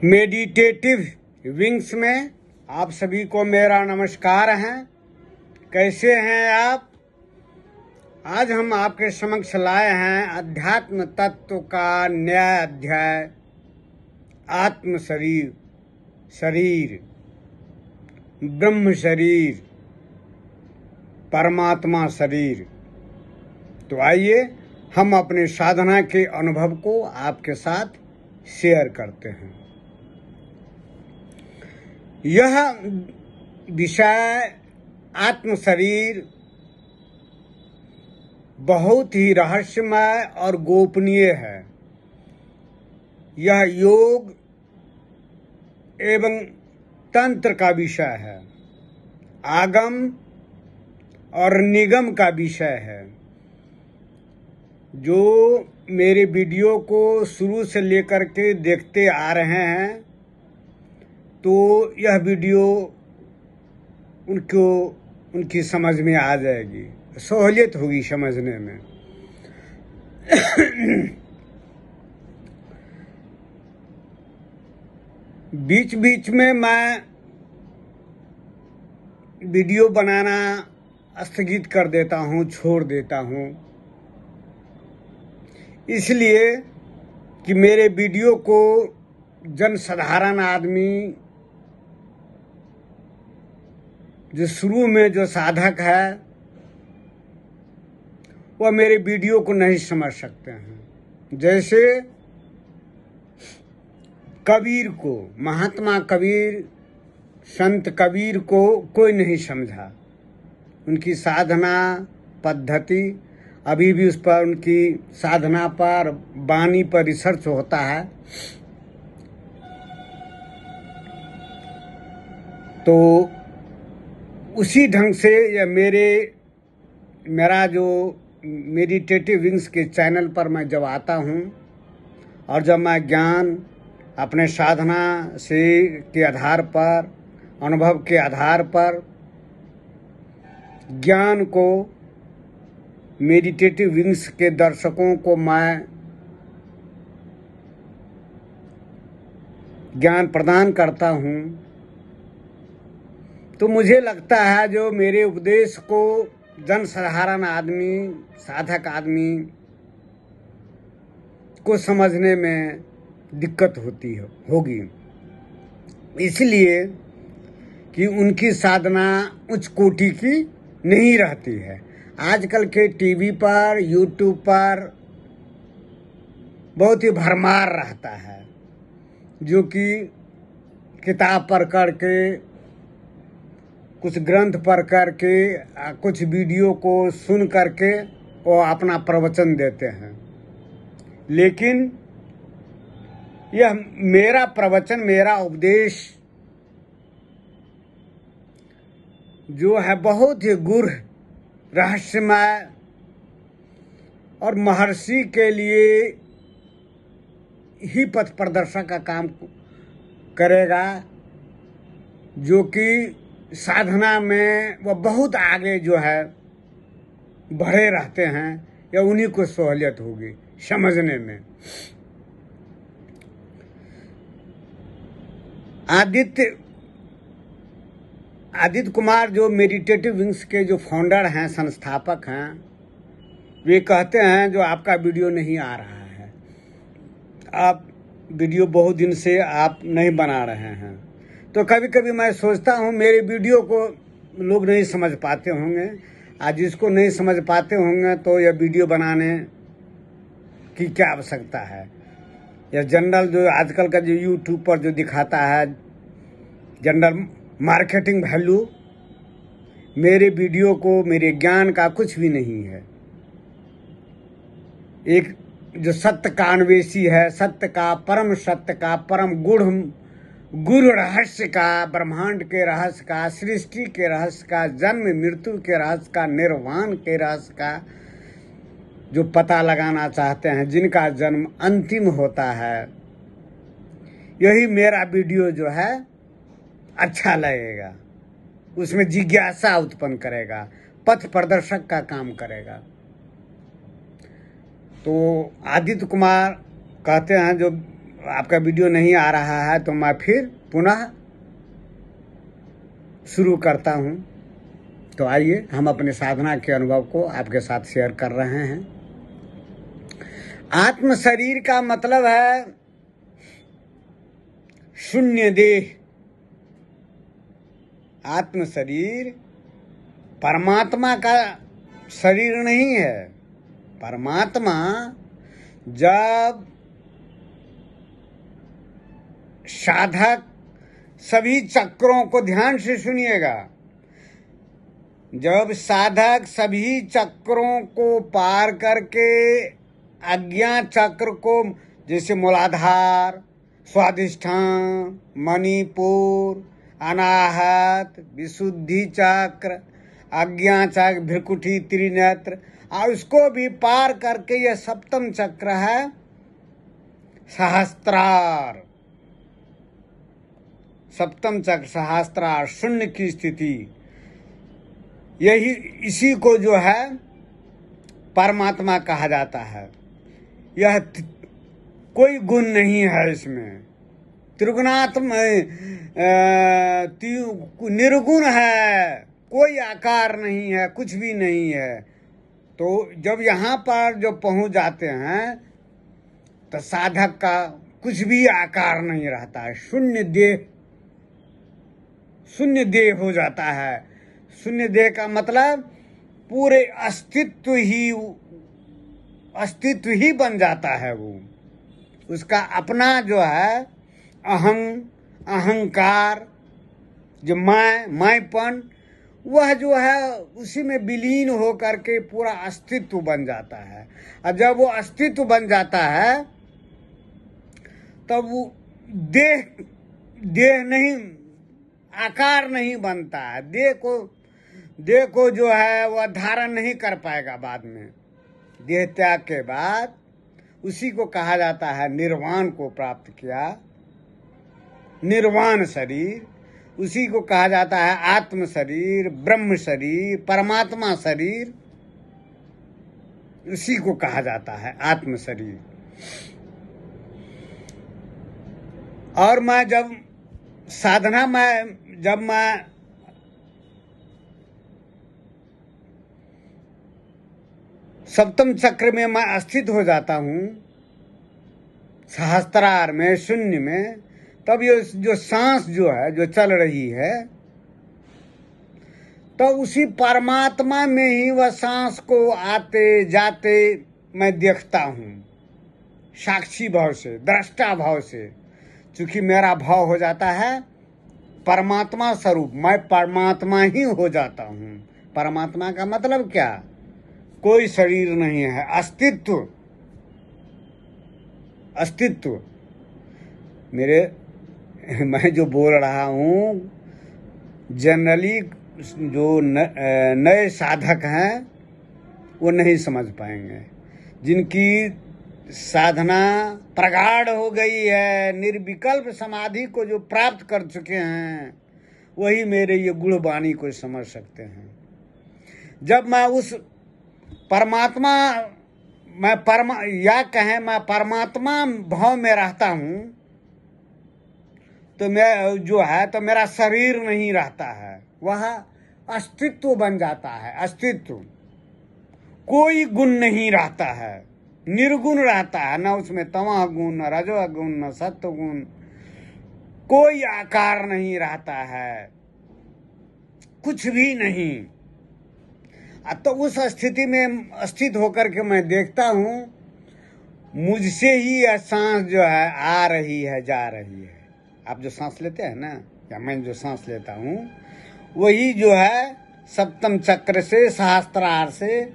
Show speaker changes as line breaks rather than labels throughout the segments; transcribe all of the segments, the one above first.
Meditative wings में आप सभी को मेरा नमस्कार है। कैसे हैं आप? आज हम आपके समक्ष लाए हैं अध्यात्म तत्व का नया अध्याय, आत्म शरीर, शरीर, ब्रह्म शरीर, परमात्मा शरीर। तो आइए हम अपने साधना के अनुभव को आपके साथ शेयर करते हैं। यह विषय आत्म शरीर बहुत ही रहस्यमय और गोपनीय है। यह योग एवं तंत्र का विषय है, आगम और निगम का विषय है। जो मेरे वीडियो को शुरू से लेकर के देखते आ रहे हैं, तो यह वीडियो उनकी समझ में आ जाएगी, सहूलियत होगी समझने में। बीच बीच में मैं वीडियो बनाना स्थगित कर देता हूँ, छोड़ देता हूँ, इसलिए कि मेरे वीडियो को जनसाधारण आदमी, जो शुरू में जो साधक है, वह मेरे वीडियो को नहीं समझ सकते हैं। जैसे कबीर को, महात्मा कबीर, संत कबीर को कोई नहीं समझा। उनकी साधना पद्धति, अभी भी उस पर, उनकी साधना पर, वाणी पर रिसर्च होता है। तो उसी ढंग से यह मेरा जो मेडिटेटिव विंग्स के चैनल पर मैं जब आता हूँ और जब मैं ज्ञान अपने साधना से के आधार पर, अनुभव के आधार पर ज्ञान को मेडिटेटिव विंग्स के दर्शकों को मैं ज्ञान प्रदान करता हूँ, तो मुझे लगता है जो मेरे उपदेश को जनसाधारण आदमी, साधक आदमी को समझने में दिक्कत होगी, इसलिए कि उनकी साधना उच्च कोटि की नहीं रहती है। आजकल के टीवी पर, यूट्यूब पर बहुत ही भरमार रहता है, जो कि किताब पढ़ कर के, कुछ ग्रंथ पढ़ कर के, कुछ वीडियो को सुन करके वो अपना प्रवचन देते हैं। लेकिन यह मेरा प्रवचन, मेरा उपदेश जो है बहुत ही गूढ़, रहस्यमय और महर्षि के लिए ही पथ प्रदर्शक का काम करेगा, जो कि साधना में वह बहुत आगे जो है बढ़े रहते हैं, या उन्हीं को सहूलियत होगी समझने में। आदित्य कुमार जो मेडिटेटिव विंग्स के जो फाउंडर हैं, संस्थापक हैं, वे कहते हैं जो आपका वीडियो नहीं आ रहा है, आप वीडियो बहुत दिन से आप नहीं बना रहे हैं। तो कभी कभी मैं सोचता हूँ मेरे वीडियो को लोग नहीं समझ पाते होंगे, आज जिसको नहीं समझ पाते होंगे तो यह वीडियो बनाने की क्या आवश्यकता है। या जनरल जो आजकल का जो यूट्यूब पर जो दिखाता है जनरल मार्केटिंग वैल्यू, मेरे वीडियो को, मेरे ज्ञान का कुछ भी नहीं है। एक जो सत्य का अन्वेषी है, सत्य का, परम सत्य का, परम गुरु रहस्य का, ब्रह्मांड के रहस्य का, सृष्टि के रहस्य का, जन्म मृत्यु के रहस्य का, निर्वाण के रहस्य का जो पता लगाना चाहते हैं, जिनका जन्म अंतिम होता है, यही मेरा वीडियो जो है अच्छा लगेगा, उसमें जिज्ञासा उत्पन्न करेगा, पथ प्रदर्शक का काम करेगा। तो आदित्य कुमार कहते हैं जो आपका वीडियो नहीं आ रहा है तो मैं फिर पुनः शुरू करता हूँ। तो आइए हम अपने साधना के अनुभव को आपके साथ शेयर कर रहे हैं। आत्म शरीर का मतलब है शून्य देह। आत्म शरीर परमात्मा का शरीर नहीं है। परमात्मा जब साधक सभी चक्रों को ध्यान से सुनिएगा, जब साधक सभी चक्रों को पार करके अज्ञा चक्र को, जैसे मूलाधार, स्वाधिष्ठान, मणिपुर, अनाहत, विशुद्धि चक्र, अज्ञा चक्र, भ्रिकुटी, त्रिनेत्र, और उसको भी पार करके यह सप्तम चक्र है सहस्त्रार। सप्तम चक्र सहस्त्रार शून्य की स्थिति, यही इसी को जो है परमात्मा कहा जाता है। यह कोई गुण नहीं है इसमें, त्रिगुणात्म निर्गुण है, कोई आकार नहीं है, कुछ भी नहीं है। तो जब यहाँ पर जो पहुँच जाते हैं तो साधक का कुछ भी आकार नहीं रहता है, शून्य देह हो जाता है। शून्य देह का मतलब पूरे अस्तित्व ही बन जाता है। वो उसका अपना जो है अहंकार, जो मैंपन, वह जो है उसी में विलीन हो करके पूरा अस्तित्व बन जाता है। और जब वो अस्तित्व बन जाता है तब वो देह नहीं, आकार नहीं बनता है। देह को जो है वह धारण नहीं कर पाएगा बाद में। देह त्याग के बाद उसी को कहा जाता है निर्वाण को प्राप्त किया, निर्वाण शरीर। उसी को कहा जाता है आत्म शरीर, ब्रह्म शरीर, परमात्मा शरीर। उसी को कहा जाता है आत्म शरीर। और मैं जब साधना में जब मैं सप्तम चक्र में मैं स्थित हो जाता हूँ, सहस्त्रार में, शून्य में, तब ये जो सांस जो है जो चल रही है, तो उसी परमात्मा में ही वह सांस को आते जाते मैं देखता हूँ, साक्षी भाव से, दृष्टा भाव से। चूंकि मेरा भाव हो जाता है परमात्मा स्वरूप, मैं परमात्मा ही हो जाता हूँ। परमात्मा का मतलब क्या? कोई शरीर नहीं है, अस्तित्व। मैं जो बोल रहा हूँ, जनरली जो नए साधक हैं वो नहीं समझ पाएंगे। जिनकी साधना प्रगाढ़ हो गई है, निर्विकल्प समाधि को जो प्राप्त कर चुके हैं, वही मेरे ये गुण वाणी को समझ सकते हैं। जब मैं उस परमात्मा, मैं परमात्मा भाव में रहता हूँ, तो मैं जो है तो मेरा शरीर नहीं रहता है, वह अस्तित्व बन जाता है। अस्तित्व, कोई गुण नहीं रहता है, निर्गुण रहता है। न उसमें तमः गुण, न रजो गुण, न सत्व गुण, कोई आकार नहीं रहता है, कुछ भी नहीं। तो उस स्थिति में स्थित होकर के मैं देखता हूँ मुझसे ही यह सांस जो है आ रही है, जा रही है। आप जो सांस लेते हैं ना, या मैं जो सांस लेता हूँ, वही जो है सप्तम चक्र से, सहस्त्रार से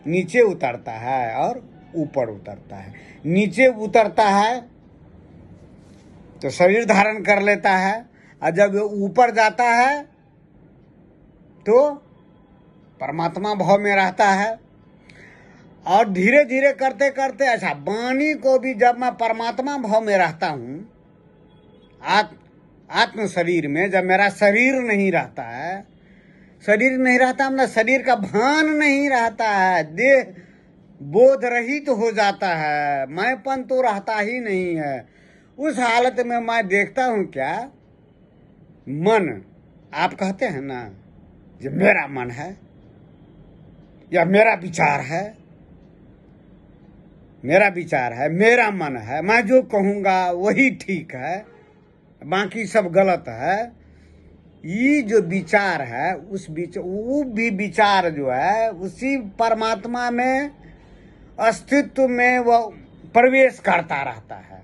नीचे उतरता है और ऊपर उतरता है। नीचे उतरता है तो शरीर धारण कर लेता है, और जब ऊपर जाता है तो परमात्मा भाव में रहता है। और धीरे धीरे करते करते, अच्छा, वाणी को भी जब मैं परमात्मा भाव में रहता हूँ, आत्म शरीर में, जब मेरा शरीर नहीं रहता है, शरीर नहीं रहता मतलब शरीर का भान नहीं रहता है, देह बोध रहित हो जाता है, मैंपन तो रहता ही नहीं है। उस हालत में मैं देखता हूं क्या, मन, आप कहते हैं ना ये मेरा मन है या मेरा विचार है, मेरा विचार है, मेरा मन है, मैं जो कहूँगा वही ठीक है, बाकी सब गलत है। ये जो विचार है उस वो भी विचार जो है उसी परमात्मा में अस्तित्व में वो प्रवेश करता रहता है,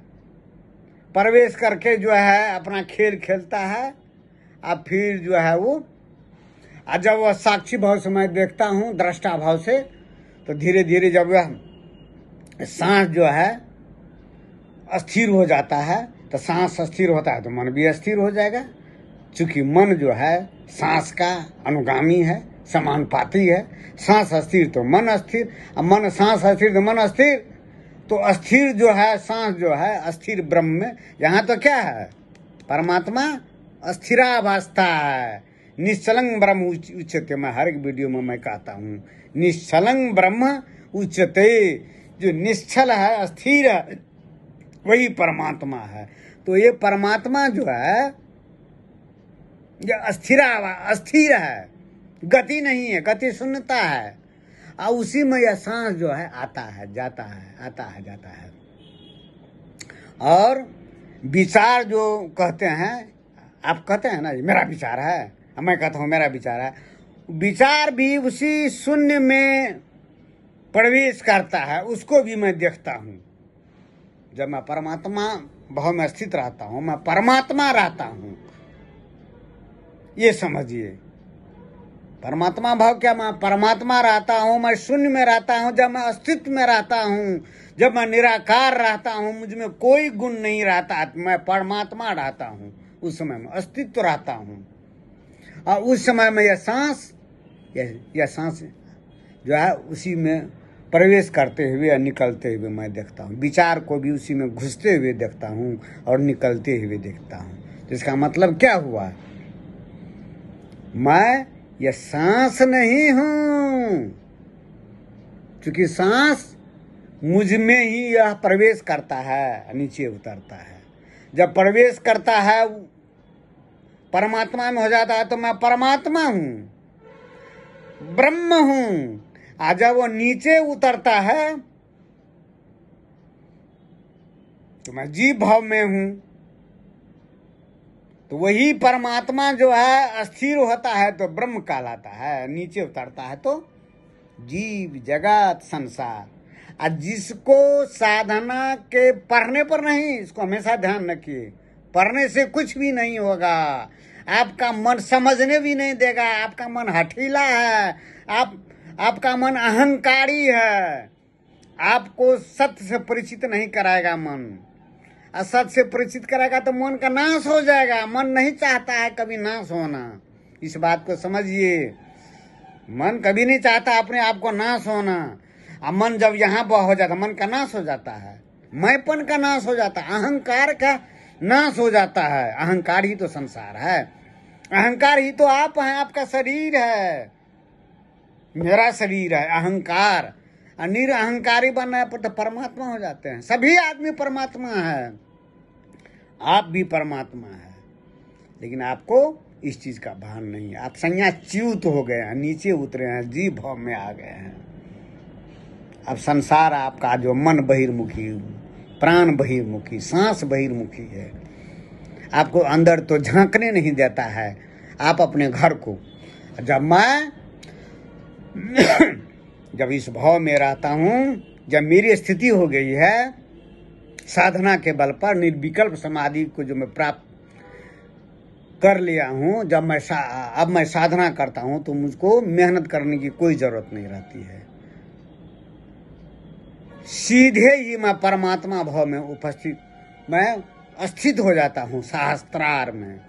प्रवेश करके जो है अपना खेल खेलता है। अब फिर जो है वो जब वह साक्षी भाव से मैं देखता हूँ दृष्टा भाव से, तो धीरे धीरे जब वह सांस जो है अस्थिर हो जाता है, तो सांस अस्थिर होता है तो मन भी अस्थिर हो जाएगा। चूंकि मन जो है सांस का अनुगामी है, समानुपाती है। सांस अस्थिर तो मन अस्थिर, अब मन सांस अस्थिर तो मन अस्थिर, तो अस्थिर जो है सांस जो है अस्थिर ब्रह्म में, यहाँ तो क्या है, परमात्मा अस्थिरावस्था है। निश्चलंग ब्रह्म उच्चते, मैं हर एक वीडियो में मैं कहता हूँ निश्चलंग ब्रह्म उच्चते। जो निश्चल है, अस्थिर है, वही परमात्मा है। तो ये परमात्मा जो है ये अस्थिर है, गति नहीं है, गति शून्यता है। और उसी में यह सांस जो है आता है जाता है, आता है जाता है। और विचार जो कहते हैं, आप कहते हैं ना ये मेरा विचार है, मैं कहता हूँ मेरा विचार है, विचार भी उसी शून्य में प्रवेश करता है, उसको भी मैं देखता हूँ। जब मैं परमात्मा भाव में स्थित रहता हूँ, मैं परमात्मा रहता हूँ, ये समझिए। परमात्मा भाव क्या, मैं परमात्मा रहता हूँ, मैं शून्य में रहता हूँ, जब मैं अस्तित्व में रहता हूँ, जब मैं निराकार रहता हूँ, मुझ में कोई गुण नहीं रहता, मैं परमात्मा रहता हूँ, उस समय में अस्तित्व रहता हूँ। और उस समय में यह सांस जो है उसी में प्रवेश करते हुए या निकलते हुए मैं देखता हूँ। विचार को भी उसी में घुसते हुए देखता हूँ और निकलते हुए देखता हूँ। तो इसका मतलब क्या हुआ, मैं ये सांस नहीं हूं, क्योंकि सांस मुझ में ही यह प्रवेश करता है, नीचे उतरता है। जब प्रवेश करता है परमात्मा में हो जाता है तो मैं परमात्मा हूं, ब्रह्म हूं। आज जब वो नीचे उतरता है तो मैं जीव भाव में हूं। तो वही परमात्मा जो है अस्थिर होता है तो ब्रह्म कहलाता है, नीचे उतरता है तो जीव जगत संसार। और जिसको साधना के पढ़ने पर नहीं, इसको हमेशा ध्यान रखिए, पढ़ने से कुछ भी नहीं होगा, आपका मन समझने भी नहीं देगा। आपका मन हठीला है, आपका मन अहंकारी है, आपको सत्य से परिचित नहीं कराएगा। मन असत से परिचित कराएगा तो मन का नाश हो जाएगा। मन नहीं चाहता है कभी नाश होना, इस बात को समझिए। मन कभी नहीं चाहता अपने आप को नाश होना। अब मन जब यहाँ पर हो जाता, मन का नाश हो जाता है, मैंपन का नाश हो जाता है, अहंकार का नाश हो जाता है। अहंकार ही तो संसार है, अहंकार ही तो आप हैं, आपका शरीर है, मेरा शरीर है। अहंकार निरअहंकारी बनने पर तो परमात्मा हो जाते हैं। सभी आदमी परमात्मा है, आप भी परमात्मा है, लेकिन आपको इस चीज का भान नहीं है। आप संज्ञाच्युत हो गए हैं, नीचे उतरे हैं, जीव भाव में आ गए हैं। अब संसार आपका जो मन बहिर्मुखी, प्राण बहिर्मुखी, सांस बहिर्मुखी है, आपको अंदर तो झांकने नहीं देता है। आप अपने घर को, जब इस भाव में रहता हूँ, जब मेरी स्थिति हो गई है साधना के बल पर, निर्विकल्प समाधि को जो मैं प्राप्त कर लिया हूँ, जब अब मैं साधना करता हूँ तो मुझको मेहनत करने की कोई जरूरत नहीं रहती है। सीधे ही मैं परमात्मा भाव में उपस्थित, मैं स्थित हो जाता हूँ सहस्त्रार में,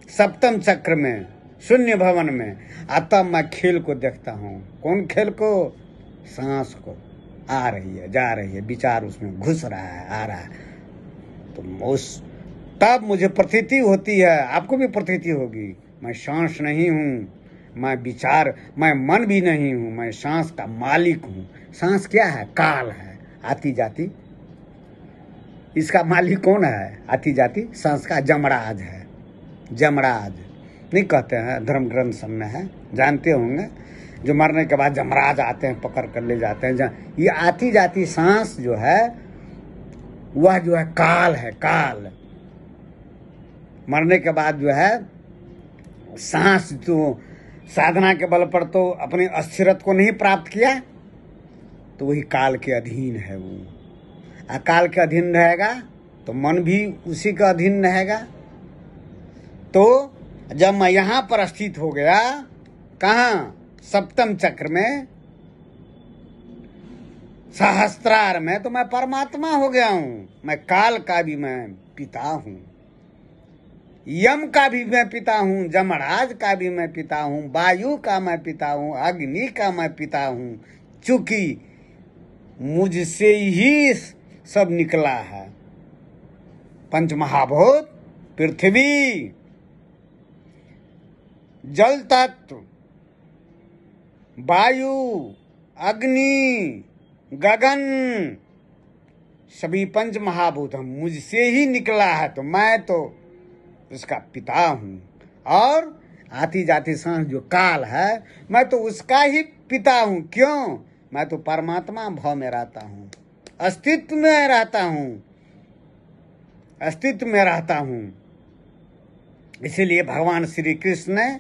सप्तम चक्र में, शून्य भवन में। तब मैं खेल को देखता हूँ। कौन खेल को? सांस को। आ रही है, जा रही है, विचार उसमें घुस रहा है, आ रहा है। तो तब मुझे प्रतीति होती है, आपको भी प्रतीति होगी, मैं सांस नहीं हूँ, मैं विचार, मैं मन भी नहीं हूँ, मैं सांस का मालिक हूँ। सांस क्या है? काल है, आती जाती इसका मालिक कौन है? आती जाती सांस का जमराज है। जमराज नहीं कहते हैं, धर्म ग्रंथ सब में है, जानते होंगे। जो मरने के बाद जमराज आते हैं, पकड़ कर ले जाते हैं। ये आती जाती सांस जो है वह जो है काल है। काल मरने के बाद जो है सांस तो साधना के बल पर तो अपने अस्थिरत्व को नहीं प्राप्त किया, तो वही काल के अधीन है। वो काल के अधीन रहेगा तो मन भी उसी का अधीन रहेगा। तो जब मैं यहाँ पर स्थित हो गया, कहाँ? सप्तम चक्र में, सहस्त्रार में, तो मैं परमात्मा हो गया हूँ। मैं काल का भी मैं पिता हूँ, यम का भी मैं पिता हूँ, जमराज का भी मैं पिता हूँ, वायु का मैं पिता हूँ, अग्नि का मैं पिता हूँ। चूंकि मुझसे ही सब निकला है। पंच महाभूत, पृथ्वी, जल तत्व, वायु, अग्नि, गगन, सभी पंच महाभूत हम मुझसे ही निकला है। तो मैं तो उसका पिता हूँ। और आती जाती सांस जो काल है, मैं तो उसका ही पिता हूँ। क्यों? मैं तो परमात्मा भाव में रहता हूँ, अस्तित्व में रहता हूँ, अस्तित्व में रहता हूँ। इसीलिए भगवान श्री कृष्ण ने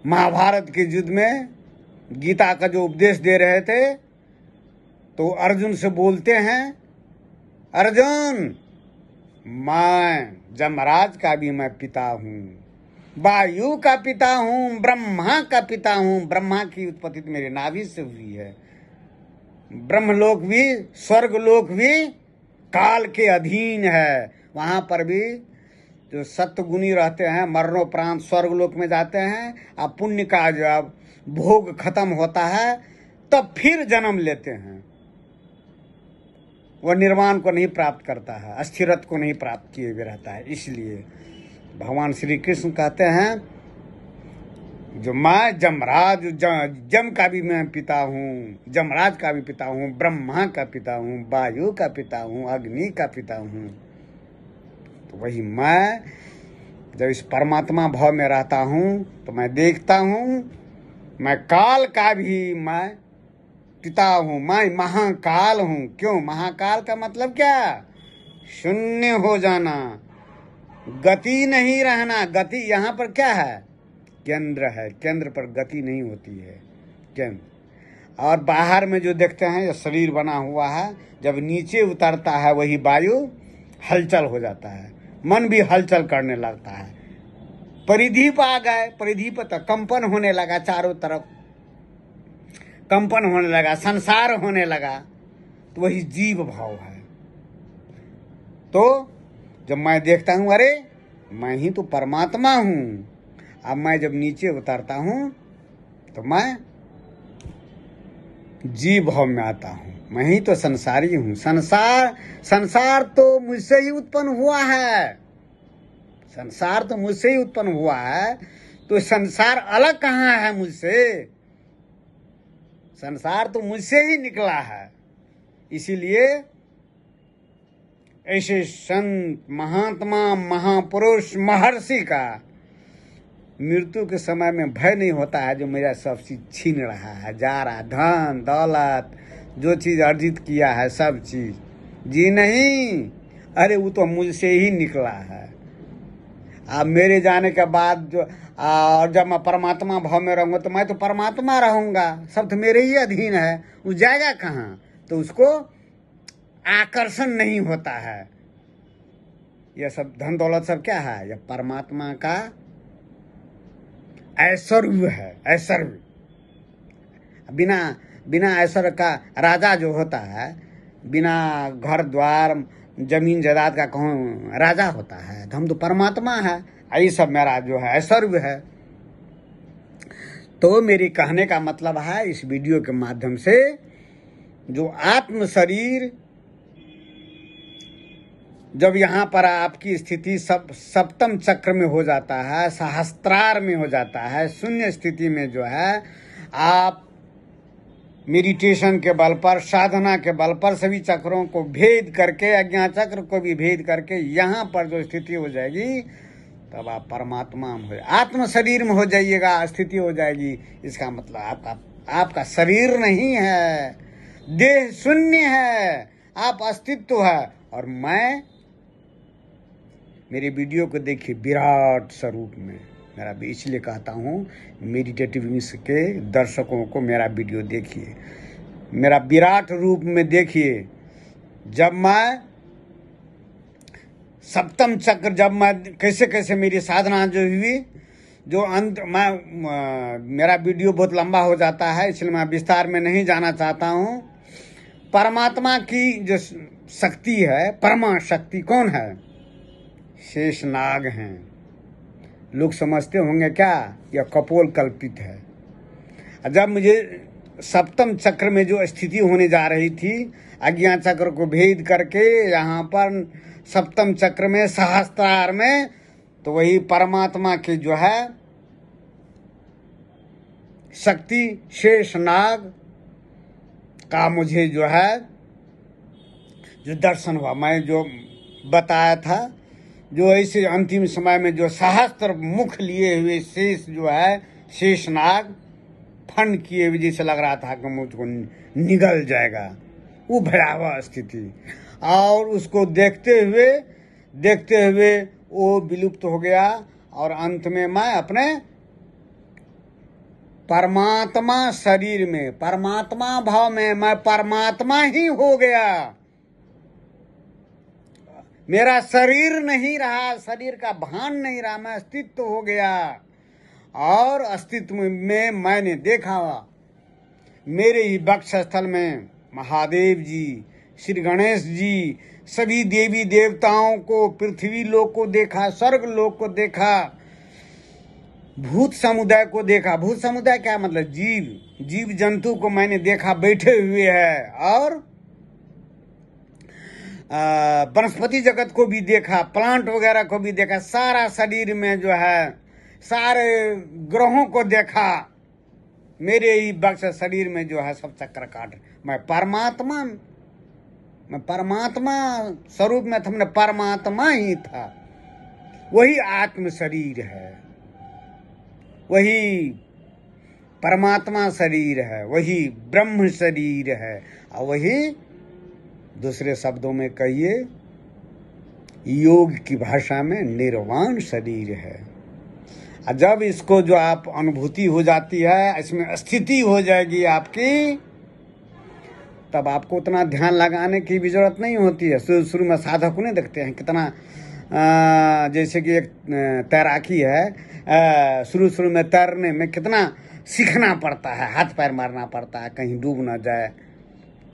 महाभारत के युद्ध में गीता का जो उपदेश दे रहे थे, तो अर्जुन से बोलते हैं, अर्जुन मैं जमराज का भी मैं पिता हूँ, वायु का पिता हूँ, ब्रह्मा का पिता हूँ। ब्रह्मा की उत्पत्ति तो मेरे नाभि से हुई है। ब्रह्मलोक भी, स्वर्गलोक भी काल के अधीन है। वहाँ पर भी जो सत्गुणी रहते हैं मरणोपरांत स्वर्गलोक में जाते हैं। अब पुण्य का जब भोग खत्म होता है तब फिर जन्म लेते हैं। वह निर्वाण को नहीं प्राप्त करता है, अस्थिरत्व को नहीं प्राप्त किए हुए रहता है। इसलिए भगवान श्री कृष्ण कहते हैं, जो मैं जमराज, जम का भी मैं पिता हूँ, जमराज का भी पिता हूँ, ब्रह्मा का पिता हूँ, वायु का पिता हूँ, अग्नि का पिता हूँ। तो वही मैं जब इस परमात्मा भाव में रहता हूँ तो मैं देखता हूँ मैं काल का भी मैं पिता हूँ, मैं महाकाल हूँ। क्यों? महाकाल का मतलब क्या? शून्य हो जाना, गति नहीं रहना। गति यहाँ पर क्या है? केंद्र है। केंद्र पर गति नहीं होती है, केंद्र। और बाहर में जो देखते हैं जो शरीर बना हुआ है, जब नीचे उतरता है वही वायु हलचल हो जाता है, मन भी हलचल करने लगता है। परिधि पर आ गए, परिधि पर तो कंपन होने लगा, चारों तरफ कंपन होने लगा, संसार होने लगा। तो वही जीव भाव है। तो जब मैं देखता हूँ, अरे मैं ही तो परमात्मा हूँ। अब मैं जब नीचे उतरता हूँ तो मैं जीव भाव में आता हूँ। मैं ही तो संसारी हूँ। संसार तो मुझसे ही उत्पन्न हुआ है। संसार तो मुझसे ही उत्पन्न हुआ है। तो संसार अलग कहाँ है मुझसे? संसार तो मुझसे ही निकला है। इसीलिए ऐसे संत, महात्मा, महापुरुष, महर्षि का मृत्यु के समय में भय नहीं होता है, जो मेरा सब चीज छीन रहा है, जा रहा है, धन दौलत, जो चीज अर्जित किया है सब चीज। जी नहीं, अरे वो तो मुझसे ही निकला है। अब मेरे जाने के बाद जो और जब मैं परमात्मा भाव में रहूँगा तो मैं तो परमात्मा रहूँगा, सब तो मेरे ही अधीन है। वो जाएगा कहाँ? तो उसको आकर्षण नहीं होता है। यह सब धन दौलत सब क्या है? यह परमात्मा का ऐश्वर्य है। ऐश्वर्य, बिना ऐश्वर्य का राजा जो होता है, बिना घर द्वार जमीन जायदाद का कौन राजा होता है? हम तो परमात्मा है। यही सब मेरा जो है ऐश्वर्य है। तो मेरी कहने का मतलब है इस वीडियो के माध्यम से, जो आत्म शरीर जब यहाँ पर आपकी स्थिति सप्तम चक्र में हो जाता है, सहस्त्रार में हो जाता है, शून्य स्थिति में जो है आप मेडिटेशन के बल पर, साधना के बल पर सभी चक्रों को भेद करके, अज्ञान चक्र को भी भेद करके यहाँ पर जो स्थिति हो जाएगी, तब आप परमात्मा में हो, आत्म शरीर में हो जाइएगा, स्थिति हो जाएगी। इसका मतलब आपका शरीर नहीं है, देह शून्य है, आप अस्तित्व है। और मैं, मेरे वीडियो को देखिए विराट स्वरूप में, मेरा इसलिए कहता हूँ मेडिटेटिव विंग्स के दर्शकों को मेरा वीडियो देखिए, मेरा विराट रूप में देखिए। जब मैं सप्तम चक्र, जब मैं कैसे कैसे मेरी साधना जो हुई, जो अंत, मेरा वीडियो बहुत लंबा हो जाता है, इसलिए मैं विस्तार में नहीं जाना चाहता हूँ। परमात्मा की जो शक्ति है, परमा शक्ति कौन है? शेषनाग हैं। लोग समझते होंगे क्या यह कपोल कल्पित है। जब मुझे सप्तम चक्र में जो स्थिति होने जा रही थी, अज्ञान चक्र को भेद करके यहाँ पर सप्तम चक्र में, सहस्त्रार में, तो वही परमात्मा की जो है शक्ति, शेषनाग का मुझे जो है जो दर्शन हुआ। मैं जो बताया था, जो ऐसे अंतिम समय में जो सहस्त्र मुख लिए हुए शेष जो है, शेषनाग फंड किए हुए, जैसे लग रहा था कि मुझको निगल जाएगा, वो भयावह स्थिति। और उसको देखते हुए वो विलुप्त हो गया। और अंत में मैं अपने परमात्मा शरीर में, परमात्मा भाव में, मैं परमात्मा ही हो गया। मेरा शरीर नहीं रहा, शरीर का भान नहीं रहा, मैं अस्तित्व हो गया। और अस्तित्व में मैंने देखा, मेरे ही वक्ष स्थल में महादेव जी, श्री गणेश जी, सभी देवी देवताओं को, पृथ्वी लोक को देखा, स्वर्ग लोक को देखा, भूत समुदाय को देखा। भूत समुदाय क्या मतलब? जीव जंतु को मैंने देखा बैठे हुए है। और वनस्पति जगत को भी देखा, प्लांट वगैरह को भी देखा, सारा शरीर में जो है सारे ग्रहों को देखा, मेरे ही वक्ष शरीर में जो है सब चक्र काट। मैं परमात्मा स्वरूप में था, परमात्मा ही था। वही आत्म शरीर है, वही परमात्मा शरीर है, वही ब्रह्म शरीर है। और वही, दूसरे शब्दों में कहिए, योग की भाषा में निर्वाण शरीर है। और जब इसको जो आप अनुभूति हो जाती है, इसमें स्थिति हो जाएगी आपकी, तब आपको उतना ध्यान लगाने की भी जरूरत नहीं होती है। शुरू में साधक को नहीं देखते हैं कितना, जैसे कि एक तैराकी है, शुरू में तैरने में कितना सीखना पड़ता है, हाथ पैर मारना पड़ता है कहीं डूब ना जाए,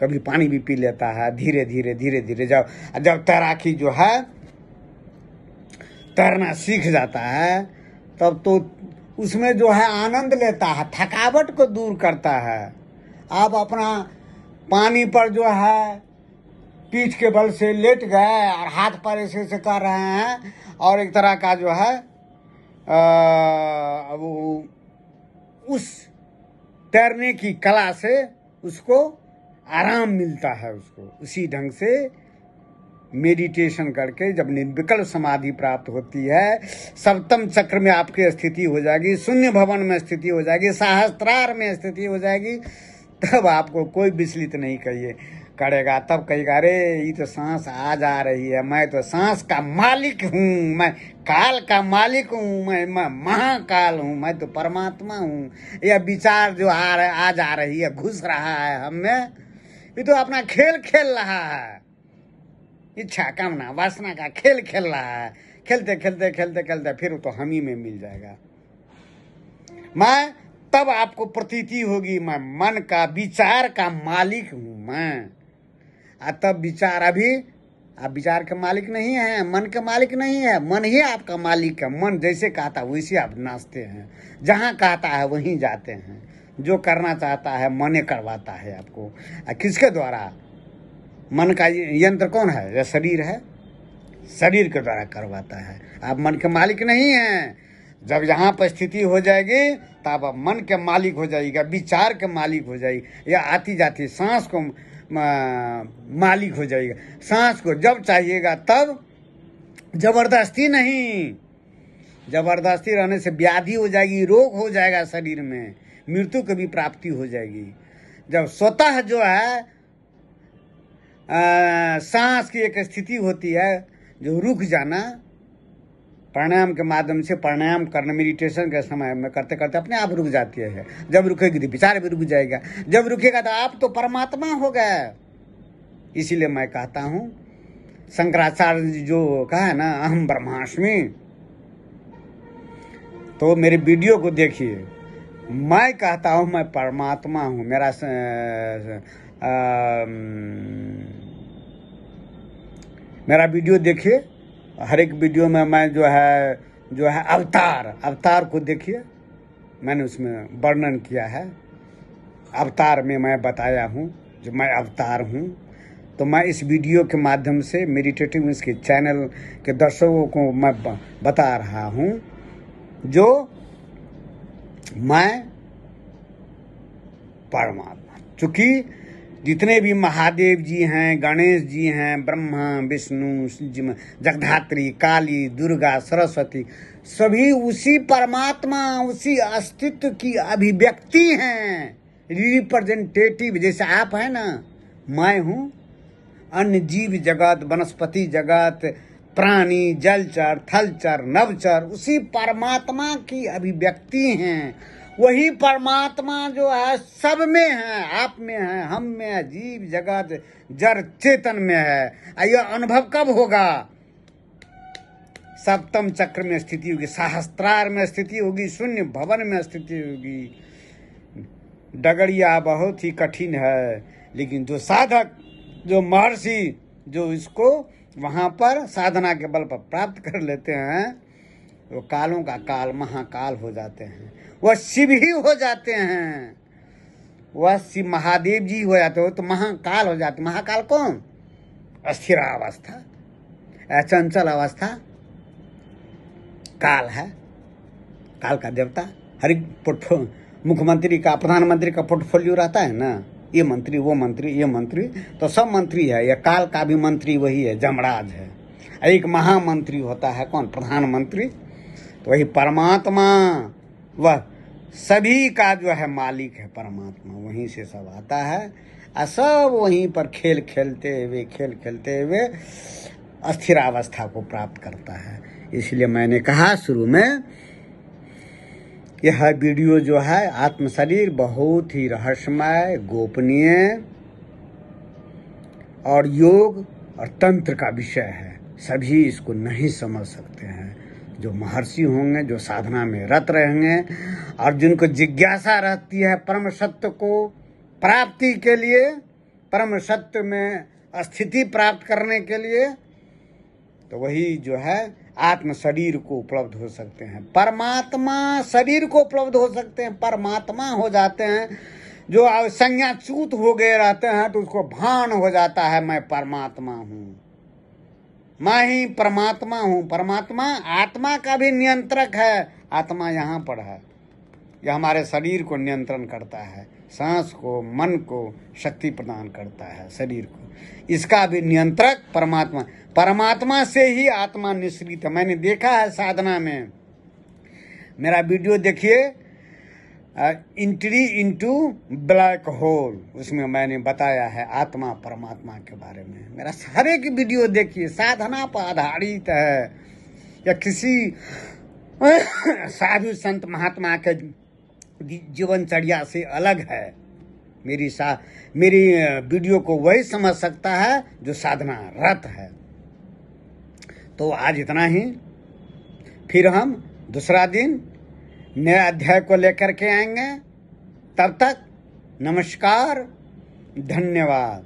कभी पानी भी पी लेता है। धीरे धीरे जब तैराकी जो है तैरना सीख जाता है, तब तो उसमें जो है आनंद लेता है, थकावट को दूर करता है। आप अपना पानी पर जो है पीठ के बल से लेट गए और हाथ पर ऐसे कर रहे हैं, और एक तरह का जो है वो उस तैरने की कला से उसको आराम मिलता है। उसको उसी ढंग से मेडिटेशन करके जब निर्विकल्प समाधि प्राप्त होती है, सप्तम चक्र में आपकी स्थिति हो जाएगी, शून्य भवन में स्थिति हो जाएगी, सहस्त्रार में स्थिति हो जाएगी, तब आपको कोई विचलित नहीं करेगा। तब कहेगा, अरे ये तो सांस आ जा रही है, मैं तो सांस का मालिक हूँ, मैं काल का मालिक हूँ, मैं महाकाल हूँ, मैं तो परमात्मा हूँ। यह विचार जो आ जा रही है, घुस रहा है हम में, ये तो अपना खेल खेल रहा है, इच्छा कामना वासना का खेल खेल रहा है। खेलते फिर तो हम ही में मिल जाएगा। मैं, तब आपको प्रतीति होगी मैं मन का, विचार का मालिक हूँ मैं। तब विचार, अभी आप विचार के मालिक नहीं है, मन के मालिक नहीं है, मन ही आपका मालिक है। मन जैसे कहता है वैसे आप नाचते हैं, जहाँ कहता है वहीं जाते हैं, जो करना चाहता है मने करवाता है आपको। किसके द्वारा? मन का यंत्र कौन है? यह शरीर है, शरीर के द्वारा करवाता है। आप मन के मालिक नहीं हैं। जब यहाँ पर स्थिति हो जाएगी तब आप मन के मालिक हो जाएगा, विचार के मालिक हो जाएगी, या आती जाती सांस को मालिक हो जाएगा। सांस को जब चाहिएगा तब, जबरदस्ती नहीं। जबरदस्ती रहने से व्याधि हो जाएगी, रोग हो जाएगा शरीर में, मृत्यु की भी प्राप्ति हो जाएगी। जब स्वतः जो है सांस की एक स्थिति होती है जो रुक जाना, प्राणायाम के माध्यम से प्राणायाम करना, मेडिटेशन के समय में करते करते अपने आप रुक जाती है। जब रुकेगी तो विचार भी रुक जाएगा, जब रुकेगा तो आप तो परमात्मा हो गए। इसीलिए मैं कहता हूँ, शंकराचार्य जी जो कहा है ना, अहम ब्रह्मास्मि, तो मेरे वीडियो को देखिए। मैं कहता हूँ मैं परमात्मा हूँ। मेरा वीडियो देखिए, हर एक वीडियो में मैं जो है अवतार को देखिए, मैंने उसमें वर्णन किया है। अवतार में मैं बताया हूँ जो मैं अवतार हूँ। तो मैं इस वीडियो के माध्यम से मेडिटेटिव इसके चैनल के दर्शकों को मैं बता रहा हूँ जो मैं परमात्मा। चूँकि जितने भी महादेव जी हैं, गणेश जी हैं, ब्रह्मा विष्णु जगधात्री, काली, दुर्गा, सरस्वती, सभी उसी परमात्मा, उसी अस्तित्व की अभिव्यक्ति हैं, रिप्रेजेंटेटिव। जैसे आप हैं ना, मैं हूँ, अन्य जीव जगत, वनस्पति जगत, प्राणी, जलचर, थलचर, नवचर उसी परमात्मा की अभिव्यक्ति हैं। वही परमात्मा जो है सब में है, आप में है, हम में है, जीव जगत जड़ चेतन में है। यह अनुभव कब होगा? सप्तम चक्र में स्थिति होगी, सहस्त्रार में स्थिति होगी, शून्य भवन में स्थिति होगी। डगड़िया बहुत ही कठिन है, लेकिन जो साधक, जो महर्षि, जो इसको वहाँ पर साधना के बल पर प्राप्त कर लेते हैं, वो कालों का काल महाकाल हो जाते हैं। वह शिव ही हो जाते हैं, वह शिव महादेव जी हो जाते हो तो महाकाल हो जाते। महाकाल कौन? अस्थिरावस्था, चंचल अवस्था काल है। काल का देवता। हर एक मुख्यमंत्री का, प्रधानमंत्री का पोर्टफोलियो रहता है ना, ये मंत्री, वो मंत्री, ये मंत्री, तो सब मंत्री है। ये काल का भी मंत्री वही है, जमराज है। एक महामंत्री होता है कौन? प्रधानमंत्री। तो वही परमात्मा, वह सभी का जो है मालिक है परमात्मा, वहीं से सब आता है। और सब वहीं पर खेल खेलते हुए अस्थिरावस्था को प्राप्त करता है। इसलिए मैंने कहा शुरू में, यह वीडियो जो है आत्म शरीर बहुत ही रहस्यमय, गोपनीय और योग और तंत्र का विषय है। सभी इसको नहीं समझ सकते हैं। जो महर्षि होंगे, जो साधना में रत रहेंगे और जिनको जिज्ञासा रहती है परम सत्य को प्राप्ति के लिए, परम सत्य में स्थिति प्राप्त करने के लिए, तो वही जो है आत्म शरीर को उपलब्ध हो सकते हैं। परमात्मा शरीर को उपलब्ध हो सकते हैं, परमात्मा हो जाते हैं। जो संज्ञाच्युत हो गए रहते हैं तो उसको भान हो जाता है मैं परमात्मा हूँ, मैं ही परमात्मा हूँ। परमात्मा आत्मा का भी नियंत्रक है। आत्मा यहाँ पर है, यह हमारे शरीर को नियंत्रण करता है, सांस को, मन को शक्ति प्रदान करता है, शरीर को। इसका भी नियंत्रक परमात्मा। परमात्मा से ही आत्मा निश्रित है। मैंने देखा है साधना में, मेरा वीडियो देखिए, एंट्री इनटू ब्लैक होल, उसमें मैंने बताया है आत्मा परमात्मा के बारे में। मेरा हर एक वीडियो देखिए, साधना पर आधारित है या किसी साधु संत महात्मा के जीवनचर्या से अलग है। मेरी वीडियो को वही समझ सकता है जो साधना रत है। तो आज इतना ही, फिर हम दूसरा दिन नए अध्याय को लेकर के आएंगे। तब तक नमस्कार, धन्यवाद।